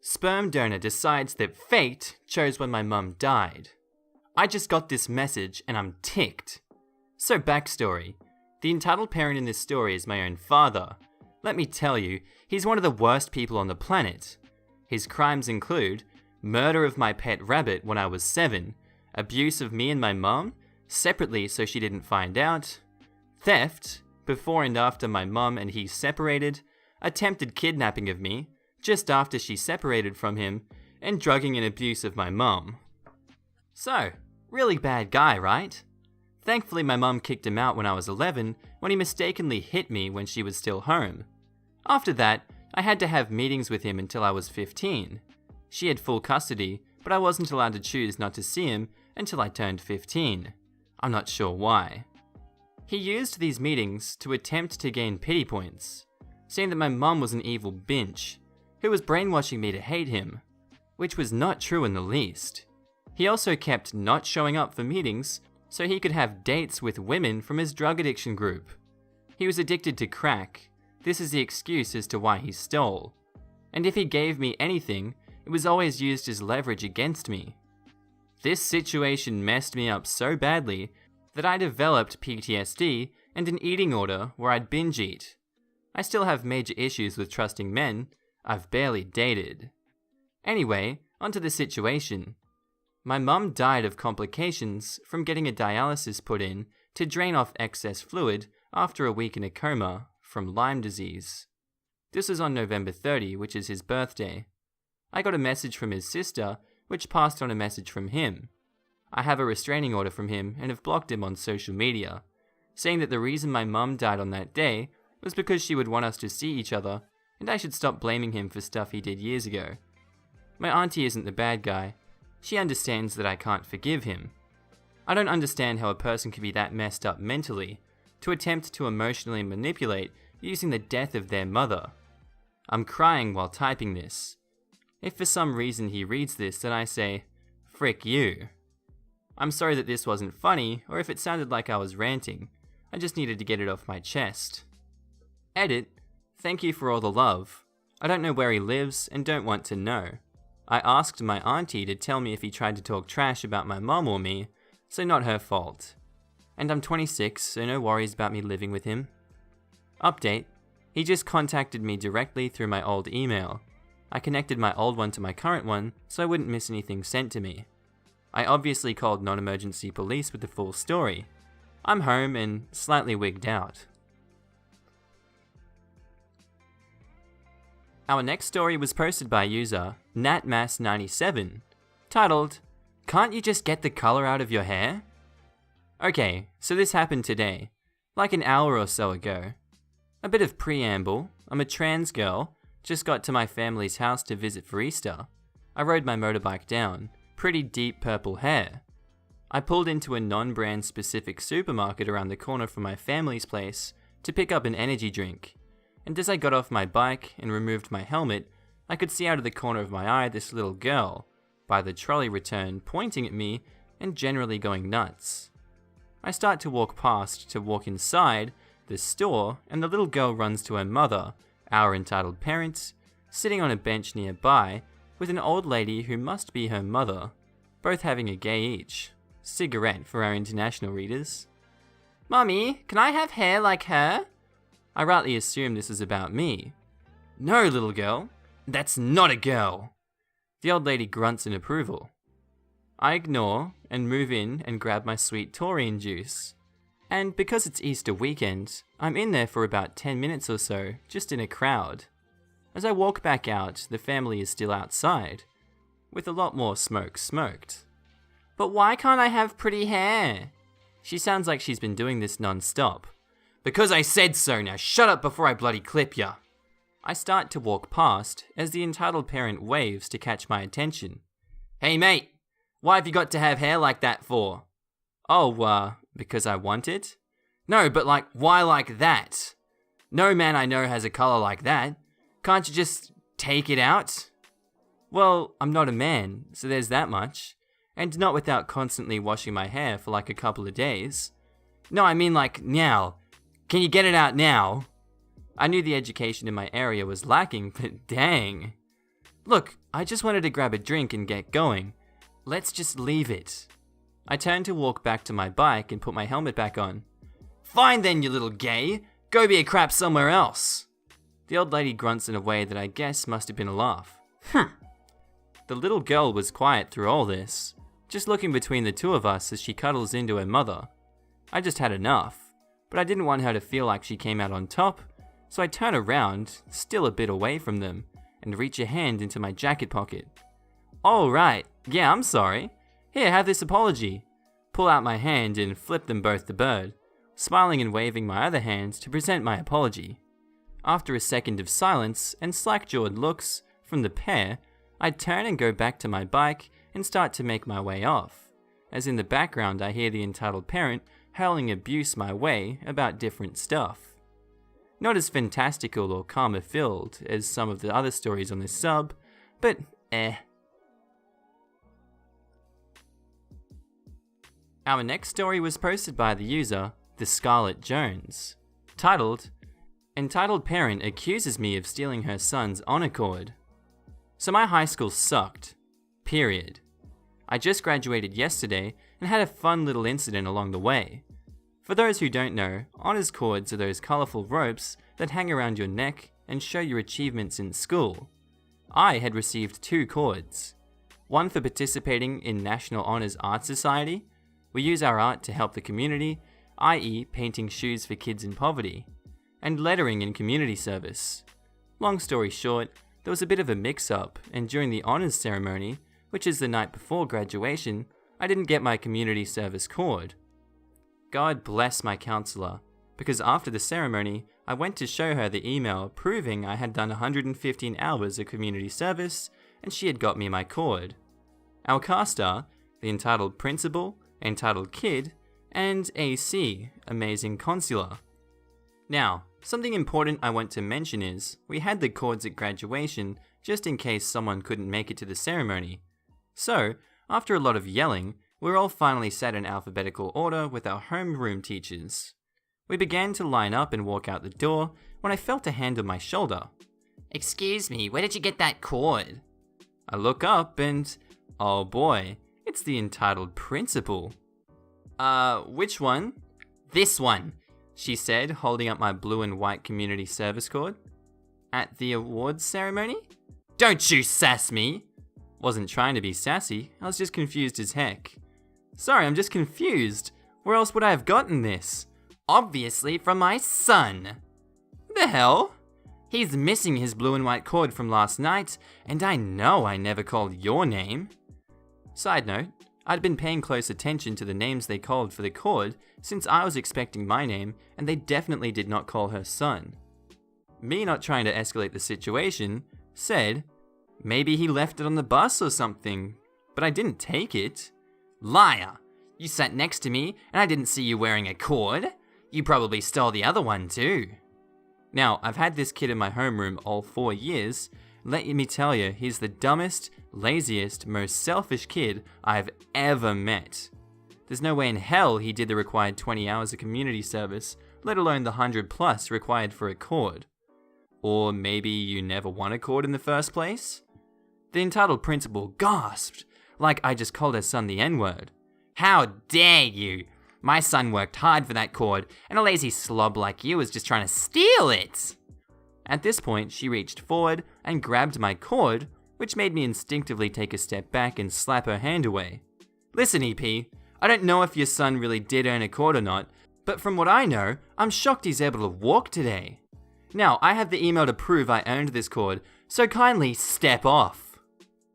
Sperm donor decides that fate chose when my mum died. I just got this message and I'm ticked. So backstory. The entitled parent in this story is my own father. Let me tell you, he's one of the worst people on the planet. His crimes include murder of my pet rabbit when I was 7, abuse of me and my mum, separately so she didn't find out, theft, before and after my mum and he separated, attempted kidnapping of me, just after she separated from him, and drugging and abuse of my mum. So, really bad guy, right? Thankfully my mum kicked him out when I was 11 when he mistakenly hit me when she was still home. After that, I had to have meetings with him until I was 15. She had full custody, but I wasn't allowed to choose not to see him until I turned 15. I'm not sure why. He used these meetings to attempt to gain pity points, saying that my mum was an evil bitch, who was brainwashing me to hate him, which was not true in the least. He also kept not showing up for meetings so he could have dates with women from his drug addiction group. He was addicted to crack. This is the excuse as to why he stole. And if he gave me anything, it was always used as leverage against me. This situation messed me up so badly that I developed PTSD and an eating order where I'd binge eat. I still have major issues with trusting men. I've barely dated. Anyway, onto the situation. My mum died of complications from getting a dialysis put in to drain off excess fluid after a week in a coma from Lyme disease. This was on November 30, which is his birthday. I got a message from his sister, which passed on a message from him. I have a restraining order from him and have blocked him on social media, saying that the reason my mum died on that day was because she would want us to see each other and I should stop blaming him for stuff he did years ago. My auntie isn't the bad guy. She understands that I can't forgive him. I don't understand how a person can be that messed up mentally to attempt to emotionally manipulate using the death of their mother. I'm crying while typing this. If for some reason he reads this, then I say, frick you. I'm sorry that this wasn't funny, or if it sounded like I was ranting. I just needed to get it off my chest. Edit, thank you for all the love. I don't know where he lives and don't want to know. I asked my auntie to tell me if he tried to talk trash about my mom or me, so not her fault. And I'm 26, so no worries about me living with him. Update, he just contacted me directly through my old email. I connected my old one to my current one, so I wouldn't miss anything sent to me. I obviously called non-emergency police with the full story. I'm home and slightly wigged out. Our next story was posted by user NatMass97, titled, "Can't you just get the color out of your hair?" Okay, so this happened today, like an hour or so ago. A bit of preamble, I'm a trans girl, just got to my family's house to visit for Easter. I rode my motorbike down, pretty deep purple hair. I pulled into a non-brand specific supermarket around the corner from my family's place to pick up an energy drink. And as I got off my bike and removed my helmet, I could see out of the corner of my eye this little girl, by the trolley return, pointing at me and generally going nuts. I start to walk past to walk inside the store, and the little girl runs to her mother, our entitled parent, sitting on a bench nearby with an old lady who must be her mother, both having a gay each. Cigarette for our international readers. "Mummy, can I have hair like her?" I rightly assume this is about me. "No, little girl, that's not a girl." The old lady grunts in approval. I ignore and move in and grab my sweet taurine juice. And because it's Easter weekend, I'm in there for about 10 minutes or so, just in a crowd. As I walk back out, the family is still outside, with a lot more smoke smoked. "But why can't I have pretty hair?" She sounds like she's been doing this non-stop. "Because I said so, now shut up before I bloody clip ya." I start to walk past as the entitled parent waves to catch my attention. "Hey mate, why have you got to have hair like that for?" "Oh, because I want it?" "No, but like, why like that? No man I know has a color like that. Can't you just take it out?" "Well, I'm not a man, so there's that much. And not without constantly washing my hair for like a couple of days." "No, I mean like now. Can you get it out now?" I knew the education in my area was lacking, but dang. Look, I just wanted to grab a drink and get going. Let's just leave it. I turned to walk back to my bike and put my helmet back on. Fine then, you little gay. Go be a crap somewhere else. The old lady grunts in a way that I guess must have been a laugh. The little girl was quiet through all this, just looking between the two of us as she cuddles into her mother. I just had enough, but I didn't want her to feel like she came out on top, so I turn around, still a bit away from them, and reach a hand into my jacket pocket. Oh right, yeah, I'm sorry. Here, have this apology. Pull out my hand and flip them both the bird, smiling and waving my other hand to present my apology. After a second of silence and slack-jawed looks from the pair, I turn and go back to my bike and start to make my way off, as in the background I hear the entitled parent hurling abuse my way about different stuff. Not as fantastical or karma-filled as some of the other stories on this sub, but Our next story was posted by the user TheScarletJones, titled, Entitled Parent Accuses Me of Stealing Her Son's Honor Cord. So my high school sucked. Period. I just graduated yesterday and had a fun little incident along the way. For those who don't know, honors cords are those colourful ropes that hang around your neck and show your achievements in school. I had received 2 cords. One for participating in National Honors Art Society. We use our art to help the community, i.e. painting shoes for kids in poverty, and lettering in community service. Long story short, there was a bit of a mix-up, and during the honors ceremony, which is the night before graduation, I didn't get my community service cord. God bless my counselor, because after the ceremony, I went to show her the email proving I had done 115 hours of community service, and she had got me my cord. Our cast are the entitled principal, entitled kid, and AC, amazing consular. Now, something important I want to mention is, we had the cords at graduation just in case someone couldn't make it to the ceremony. So, after a lot of yelling, we were all finally sat in alphabetical order with our homeroom teachers. We began to line up and walk out the door when I felt a hand on my shoulder. Excuse me, where did you get that cord? I look up and, oh boy, it's the entitled principal. Which one? This one, she said, holding up my blue and white community service cord. At the awards ceremony? Don't you sass me! Wasn't trying to be sassy, I was just confused as heck. Sorry, I'm just confused. Where else would I have gotten this? Obviously from my son. The hell? He's missing his blue and white cord from last night, and I know I never called your name. Side note, I'd been paying close attention to the names they called for the cord since I was expecting my name, and they definitely did not call her son. Me not trying to escalate the situation, said, maybe he left it on the bus or something, but I didn't take it. Liar! You sat next to me and I didn't see you wearing a cord. You probably stole the other one too. Now, I've had this kid in my homeroom all 4 years. Let me tell you, he's the dumbest, laziest, most selfish kid I've ever met. There's no way in hell he did the required 20 hours of community service, let alone the 100 plus required for a cord. Or maybe you never won a cord in the first place? The entitled principal gasped, like I just called her son the N-word. How dare you! My son worked hard for that cord, and a lazy slob like you was just trying to steal it! At this point, she reached forward and grabbed my cord, which made me instinctively take a step back and slap her hand away. Listen, EP, I don't know if your son really did earn a cord or not, but from what I know, I'm shocked he's able to walk today. Now, I have the email to prove I earned this cord, so kindly step off.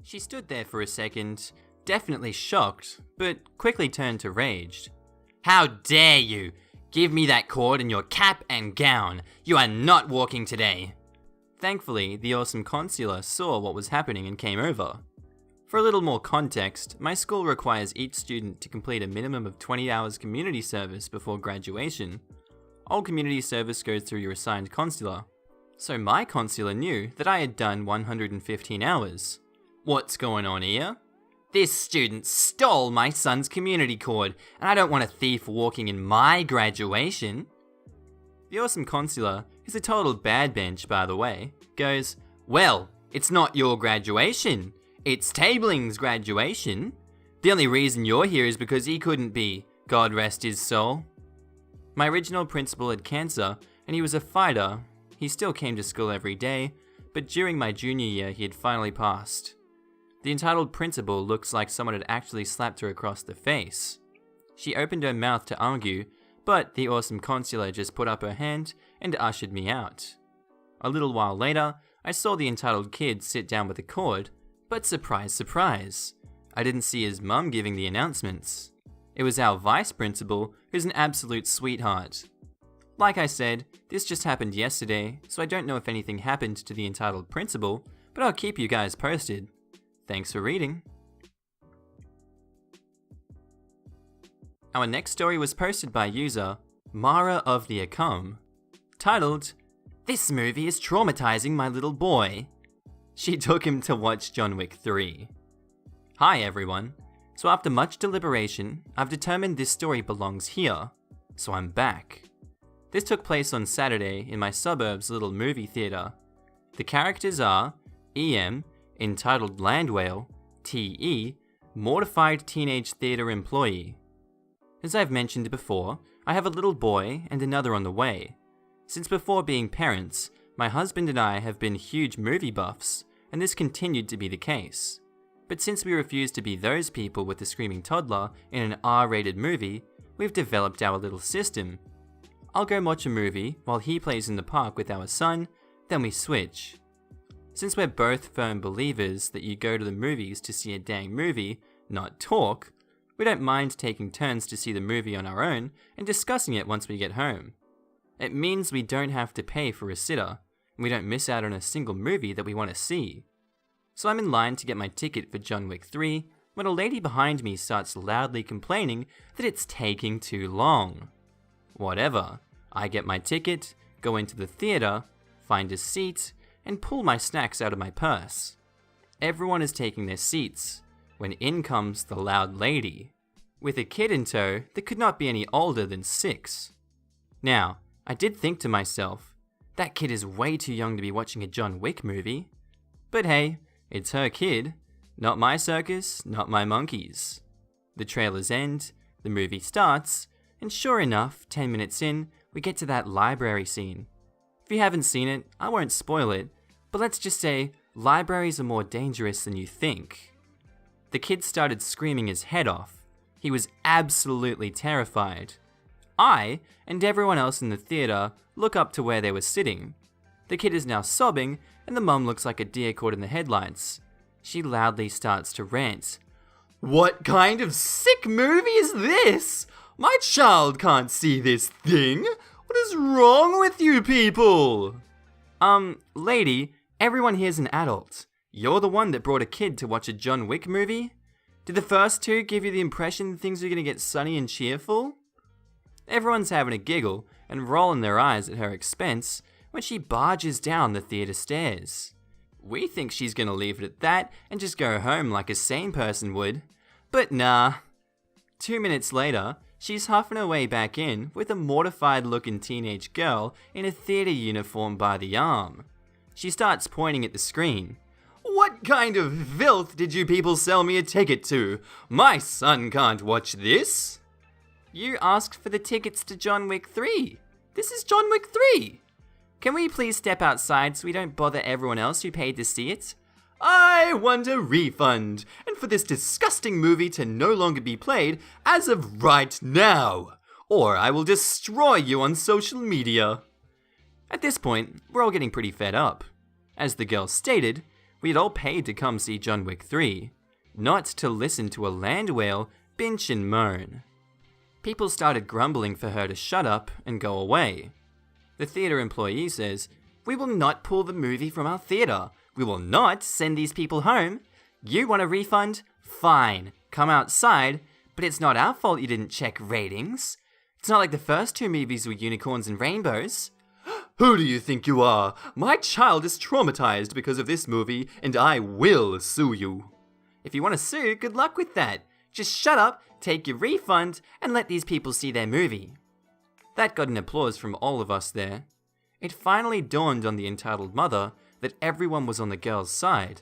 She stood there for a second, definitely shocked, but quickly turned to raged. How dare you! Give me that cord and your cap and gown. You are not walking today. Thankfully, the awesome consular saw what was happening and came over. For a little more context, my school requires each student to complete a minimum of 20 hours community service before graduation. All community service goes through your assigned consular. So my consular knew that I had done 115 hours. What's going on here? This student stole my son's community cord, and I don't want a thief walking in my graduation. The awesome consular, who's a total bad bench by the way, goes, well, It's not your graduation. It's Tabling's graduation. The only reason you're here is because he couldn't be. God rest his soul. My original principal had cancer, and he was a fighter. He still came to school every day, but during my junior year he had finally passed. The entitled principal looks like someone had actually slapped her across the face. She opened her mouth to argue, but the awesome consular just put up her hand and ushered me out. A little while later, I saw the entitled kid sit down with a cord, but surprise, surprise, I didn't see his mum giving the announcements. It was our vice principal, who's an absolute sweetheart. Like I said, this just happened yesterday, so I don't know if anything happened to the entitled principal, but I'll keep you guys posted. Thanks for reading. Our next story was posted by user maraoftheacome, titled, "This movie is traumatizing my little boy." She took him to watch John Wick 3. Hi everyone. So after much deliberation, I've determined this story belongs here, so I'm back. This took place on Saturday in my suburb's little movie theater. The characters are EM, entitled land whale, TE, mortified teenage theater employee. As I've mentioned before, I have a little boy and another on the way. Since before being parents, my husband and I have been huge movie buffs, and this continued to be the case. But since we refuse to be those people with the screaming toddler in an R-rated movie, we've developed our little system. I'll go watch a movie while he plays in the park with our son, then we switch. Since we're both firm believers that you go to the movies to see a dang movie, not talk, we don't mind taking turns to see the movie on our own and discussing it once we get home. It means we don't have to pay for a sitter, and we don't miss out on a single movie that we want to see. So I'm in line to get my ticket for John Wick 3 when a lady behind me starts loudly complaining that it's taking too long. Whatever, I get my ticket, go into the theater, find a seat, and pull my snacks out of my purse. Everyone is taking their seats, when in comes the loud lady, with a kid in tow that could not be any older than 6. Now, I did think to myself, that kid is way too young to be watching a John Wick movie. But hey, it's her kid, not my circus, not my monkeys. The trailers end, the movie starts, and sure enough, 10 minutes in, we get to that library scene. If you haven't seen it, I won't spoil it, but let's just say, libraries are more dangerous than you think. The kid started screaming his head off. He was absolutely terrified. I, and everyone else in the theater, look up to where they were sitting. The kid is now sobbing, and the mum looks like a deer caught in the headlights. She loudly starts to rant. "What kind of sick movie is this? My child can't see this thing. What is wrong with you people?" Lady, everyone here's an adult. You're the one that brought a kid to watch a John Wick movie? Did the first two give you the impression that things are gonna get sunny and cheerful? Everyone's having a giggle and rolling their eyes at her expense when she barges down the theater stairs. We think she's gonna leave it at that and just go home like a sane person would, but nah. 2 minutes later, she's huffing her way back in with a mortified looking teenage girl in a theater uniform by the arm. She starts pointing at the screen. "What kind of filth did you people sell me a ticket to? My son can't watch this." You asked for the tickets to John Wick 3. This is John Wick 3. Can we please step outside so we don't bother everyone else who paid to see it? I want a refund, and for this disgusting movie to no longer be played as of right now, or I will destroy you on social media. At this point, we're all getting pretty fed up. As the girl stated, we had all paid to come see John Wick 3, not to listen to a land whale binge and moan. People started grumbling for her to shut up and go away. The theater employee says, "We will not pull the movie from our theater. We will not send these people home. You want a refund? Fine, come outside, but it's not our fault you didn't check ratings. It's not like the first two movies were unicorns and rainbows." "Who do you think you are? My child is traumatized because of this movie, and I will sue you." If you want to sue, good luck with that. Just shut up, take your refund, and let these people see their movie. That got an applause from all of us there. It finally dawned on the entitled mother that everyone was on the girl's side.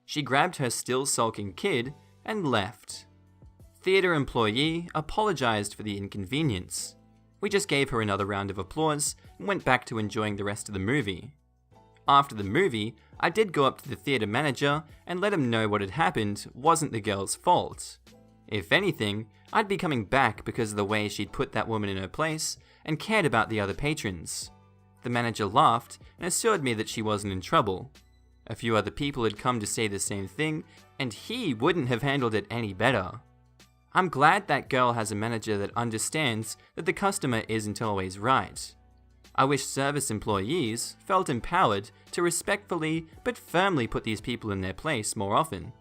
She grabbed her still sulking kid and left. Theatre employee apologized for the inconvenience. We just gave her another round of applause and went back to enjoying the rest of the movie. After the movie, I did go up to the theatre manager and let him know what had happened wasn't the girl's fault. If anything, I'd be coming back because of the way she'd put that woman in her place and cared about the other patrons. The manager laughed and assured me that she wasn't in trouble. A few other people had come to say the same thing, and he wouldn't have handled it any better. I'm glad that girl has a manager that understands that the customer isn't always right. I wish service employees felt empowered to respectfully but firmly put these people in their place more often.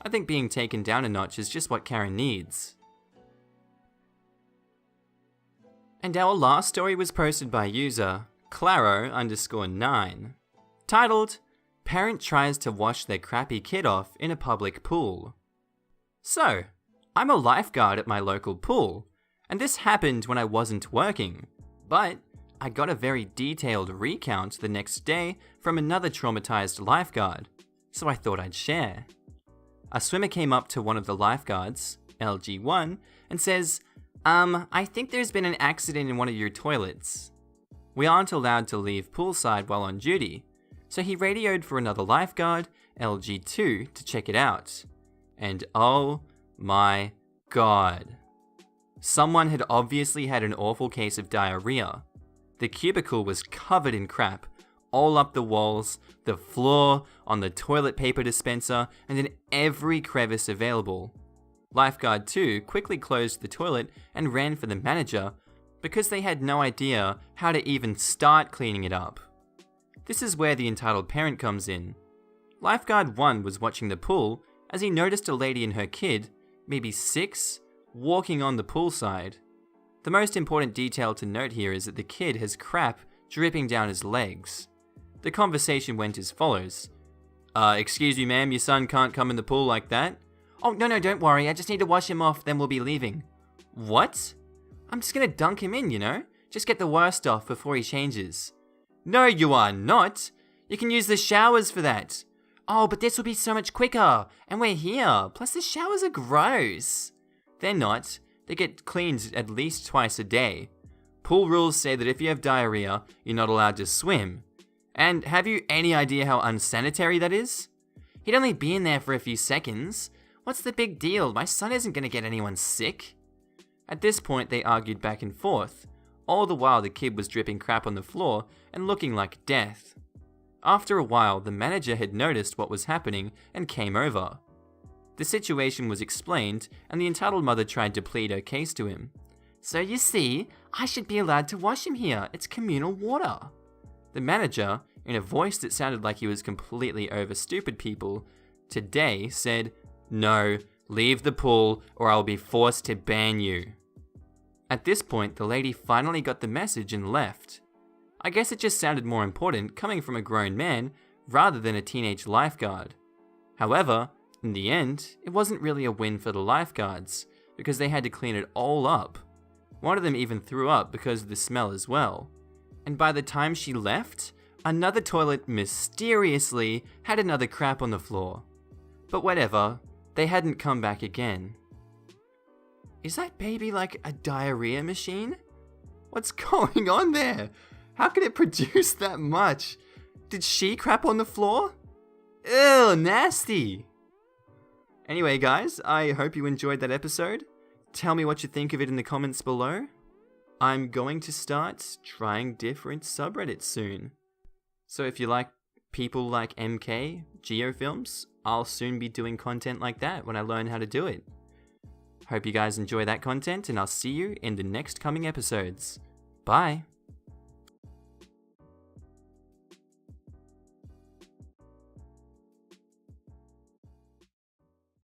I think being taken down a notch is just what Karen needs. And our last story was posted by user Claro_9, titled, "Parent Tries to Wash Their Crappy Kid Off in a Public Pool." So, I'm a lifeguard at my local pool, and this happened when I wasn't working, but I got a very detailed recount the next day from another traumatized lifeguard, so I thought I'd share. A swimmer came up to one of the lifeguards, LG1, and says, I think there's been an accident in one of your toilets. We aren't allowed to leave poolside while on duty, so he radioed for another lifeguard, LG2, to check it out. And oh my god. Someone had obviously had an awful case of diarrhea. The cubicle was covered in crap, all up the walls, the floor, on the toilet paper dispenser, and in every crevice available. Lifeguard 2 quickly closed the toilet and ran for the manager because they had no idea how to even start cleaning it up. This is where the entitled parent comes in. Lifeguard 1 was watching the pool as he noticed a lady and her kid, maybe 6, walking on the poolside. The most important detail to note here is that the kid has crap dripping down his legs. The conversation went as follows. Excuse me ma'am, your son can't come in the pool like that. Oh, no, don't worry, I just need to wash him off, then we'll be leaving. What? I'm just gonna dunk him in, you know? Just get the worst off before he changes. No, you are not! You can use the showers for that. Oh, but this will be so much quicker, and we're here. Plus the showers are gross. They're not. They get cleaned at least twice a day. Pool rules say that if you have diarrhea, you're not allowed to swim. And have you any idea how unsanitary that is? He'd only be in there for a few seconds. What's the big deal? My son isn't going to get anyone sick. At this point, they argued back and forth. All the while, the kid was dripping crap on the floor and looking like death. After a while, the manager had noticed what was happening and came over. The situation was explained, and the entitled mother tried to plead her case to him. So you see, I should be allowed to wash him here. It's communal water. The manager, in a voice that sounded like he was completely over stupid people, today said, "No, leave the pool or I'll be forced to ban you." At this point, the lady finally got the message and left. I guess it just sounded more important coming from a grown man rather than a teenage lifeguard. However, in the end, it wasn't really a win for the lifeguards because they had to clean it all up. One of them even threw up because of the smell as well. And by the time she left, another toilet mysteriously had another crap on the floor. But whatever, they hadn't come back again. Is that baby like a diarrhea machine? What's going on there? How could it produce that much? Did she crap on the floor? Ew, nasty! Anyway guys, I hope you enjoyed that episode. Tell me what you think of it in the comments below. I'm going to start trying different subreddits soon. So if you like people like MK, Geofilms, I'll soon be doing content like that when I learn how to do it. Hope you guys enjoy that content, and I'll see you in the next coming episodes. Bye!